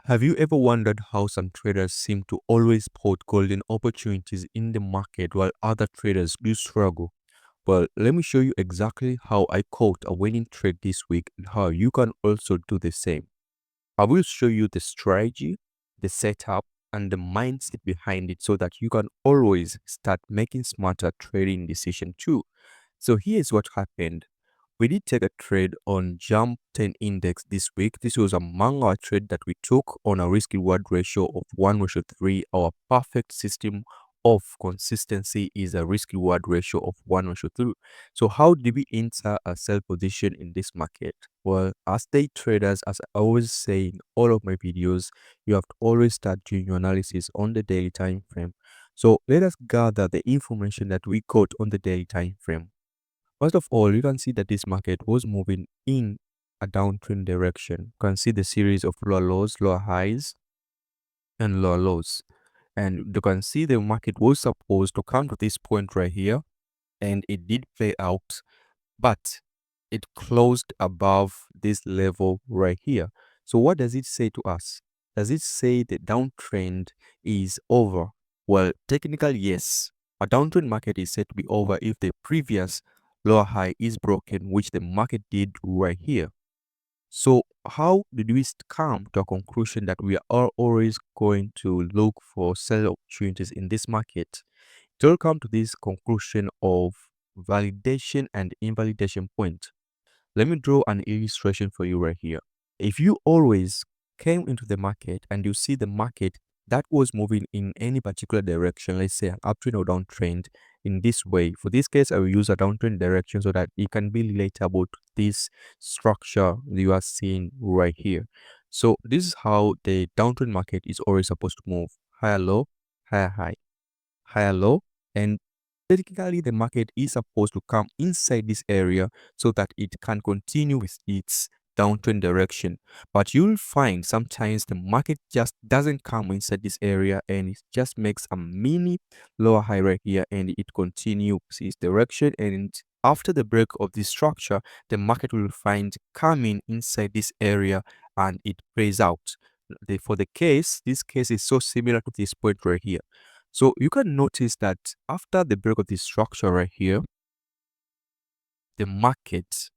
Have you ever wondered how some traders seem to always spot golden opportunities in the market while other traders do struggle? Well, let me show you exactly how I caught a winning trade this week and how you can also do the same. I will show you the strategy, the setup, and the mindset behind it so that you can always start making smarter trading decisions too. So here's what happened. We did take a trade on Jump 10 Index this week. This was among our trade that we took on a risk reward ratio of 1:3. Our perfect system of consistency is a risk reward ratio of 1:3. So how do we enter a sell position in this market? Well, as day traders, as I always say in all of my videos, you have to always start doing your analysis on the daily time frame. So let us gather the information that we got on the daily time frame. First of all, you can see that this market was moving in a downtrend direction. You can see the series of lower lows, lower highs, and lower lows. And you can see the market was supposed to come to this point right here, and it did play out, but it closed above this level right here. So what does it say to us? Does it say the downtrend is over? Well, technically, yes. A downtrend market is said to be over if the previous lower high is broken, which the market did right here. So how did we come to a conclusion that we are always going to look for sell opportunities in this market? It will come to this conclusion of validation and invalidation point. Let me draw an illustration for you right here. If you always came into the market and you see the market that was moving in any particular direction, let's say an uptrend or downtrend in this way. For this case, I will use a downtrend direction so that it can be relatable to this structure you are seeing right here. So this is how the downtrend market is always supposed to move. Higher low, higher high, higher low, and technically the market is supposed to come inside this area so that it can continue with its downtrend direction. But you'll find sometimes the market just doesn't come inside this area and it just makes a mini lower high right here and it continues its direction, and after the break of this structure the market will find coming inside this area and it plays out. For the case, this case is so similar to this point right here. So you can notice that after the break of this structure right here, the market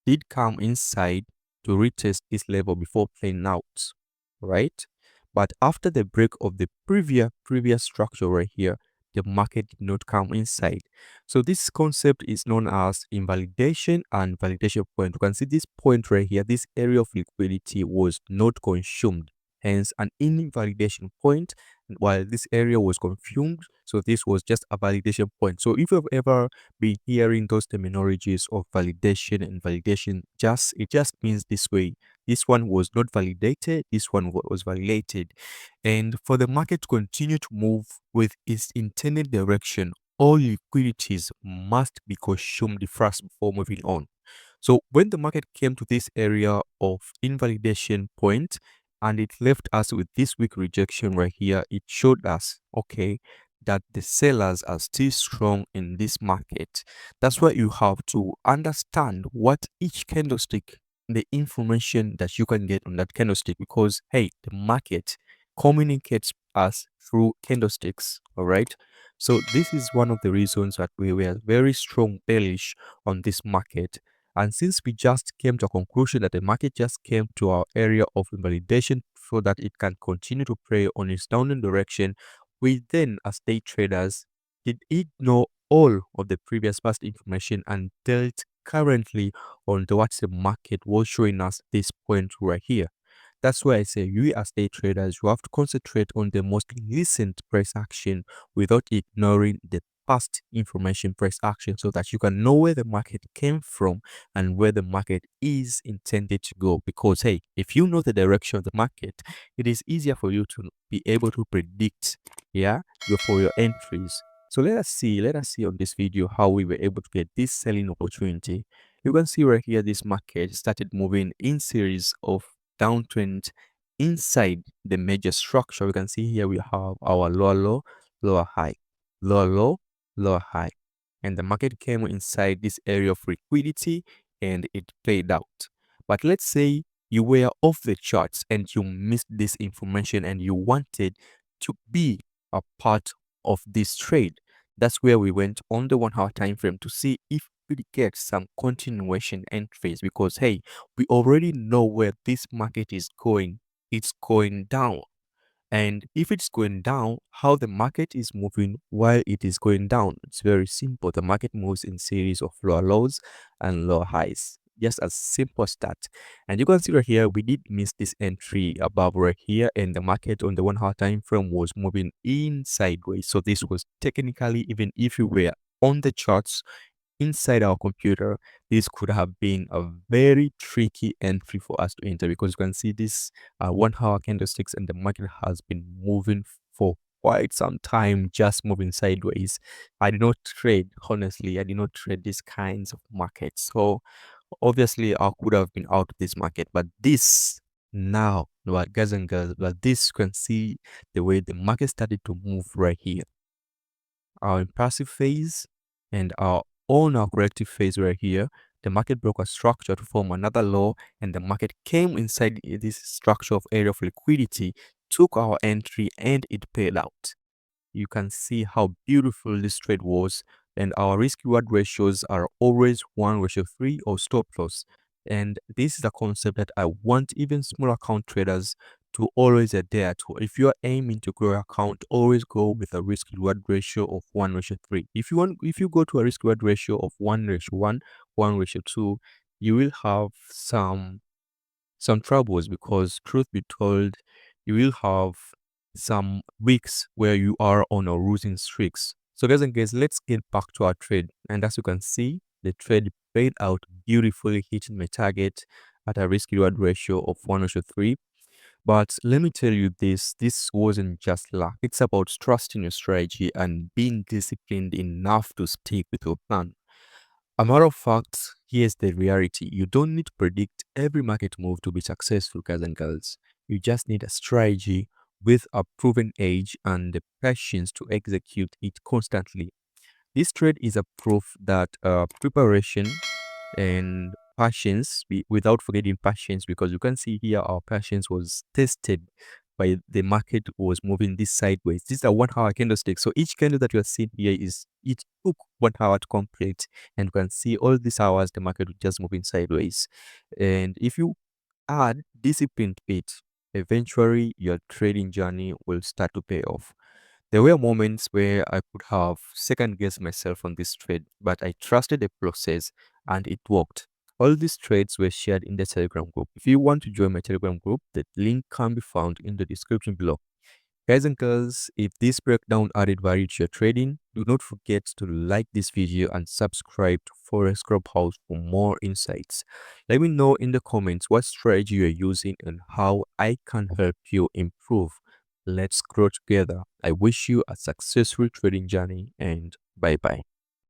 did come inside to retest this level before playing out, right? But after the break of the previous structure right here, the market did not come inside. So this concept is known as invalidation and validation point. You can see this point right here, this area of liquidity was not consumed, hence an invalidation point, while this area was consumed. So this was just a validation point. So if you've ever been hearing those terminologies of validation and validation, it just means this way. This one was not validated, this one was validated. And for the market to continue to move with its intended direction, all liquidities must be consumed first before moving on. So when the market came to this area of invalidation point and it left us with this weak rejection right here, it showed us, okay, that the sellers are still strong in this market. That's why you have to understand what each candlestick, the information that you can get on that candlestick, because hey, the market communicates us through candlesticks. All right. So this is one of the reasons that we were very strong bearish on this market. And since we just came to a conclusion that the market just came to our area of invalidation so that it can continue to play on its downward direction, we then, as day traders, did ignore all of the previous past information and dealt currently on what the market was showing us this point right here. That's why I say you as day traders, you have to concentrate on the most recent price action without ignoring the past information price action so that you can know where the market came from and where the market is intended to go. Because hey, if you know the direction of the market, it is easier for you to be able to predict, for your entries. So let us see on this video how we were able to get this selling opportunity. You can see right here this market started moving in series of downtrend inside the major structure. We can see here we have our lower low, lower high, lower low, lower high, and the market came inside this area of liquidity and it played out. But let's say you were off the charts and you missed this information and you wanted to be a part of this trade. That's where we went on the 1 hour time frame to see if we get some continuation entries, because hey, we already know where this market is going. It's going down. And if it's going down, how the market is moving while it is going down, it's very simple. The market moves in series of lower lows and lower highs. Just as simple as that. And you can see right here, we did miss this entry above right here, and the market on the 1 hour time frame was moving in sideways. So this was technically, even if you were on the charts inside our computer, this could have been a very tricky entry for us to enter, because you can see this 1 hour candlesticks and the market has been moving for quite some time, just moving sideways. I did not trade, honestly, I did not trade these kinds of markets. So obviously I could have been out of this market, but this now, well, guys and girls, but this, you can see the way the market started to move right here, our impassive phase and our corrective phase right here. The market broke a structure to form another low, and the market came inside this structure of area of liquidity, took our entry, and it paid out. You can see how beautiful this trade was, and our risk reward ratios are always 1:3 or stop loss. And this is a concept that I want even small account traders to always adhere to. If you're aiming to grow your account, always go with a risk reward ratio of 1:3. If you go to a risk reward ratio of 1:1, 1:2, you will have some troubles, because truth be told, you will have some weeks where you are on a losing streaks. So guys and girls, let's get back to our trade. And as you can see, the trade played out beautifully, hitting my target at a risk reward ratio of 1:3. But let me tell you this wasn't just luck. It's about trusting your strategy and being disciplined enough to stick with your plan. A matter of fact, here's the reality. You don't need to predict every market move to be successful, guys and girls. You just need a strategy with a proven edge and the patience to execute it constantly. This trade is a proof that preparation and patience, without forgetting patience, because you can see here our patience was tested by the market was moving this sideways. This is a 1 hour candlestick, so each candle that you are seeing here is, it took 1 hour to complete, and you can see all these hours the market was just moving sideways. And if you add discipline to it, eventually your trading journey will start to pay off. There were moments where I could have second guessed myself on this trade, but I trusted the process and it worked. All these trades were shared in the Telegram group. If you want to join my Telegram group, the link can be found in the description below. Guys and girls, if this breakdown added value to your trading, do not forget to like this video and subscribe to Forex Clubhouse for more insights. Let me know in the comments what strategy you're using and how I can help you improve. Let's grow together. I wish you a successful trading journey, and bye bye.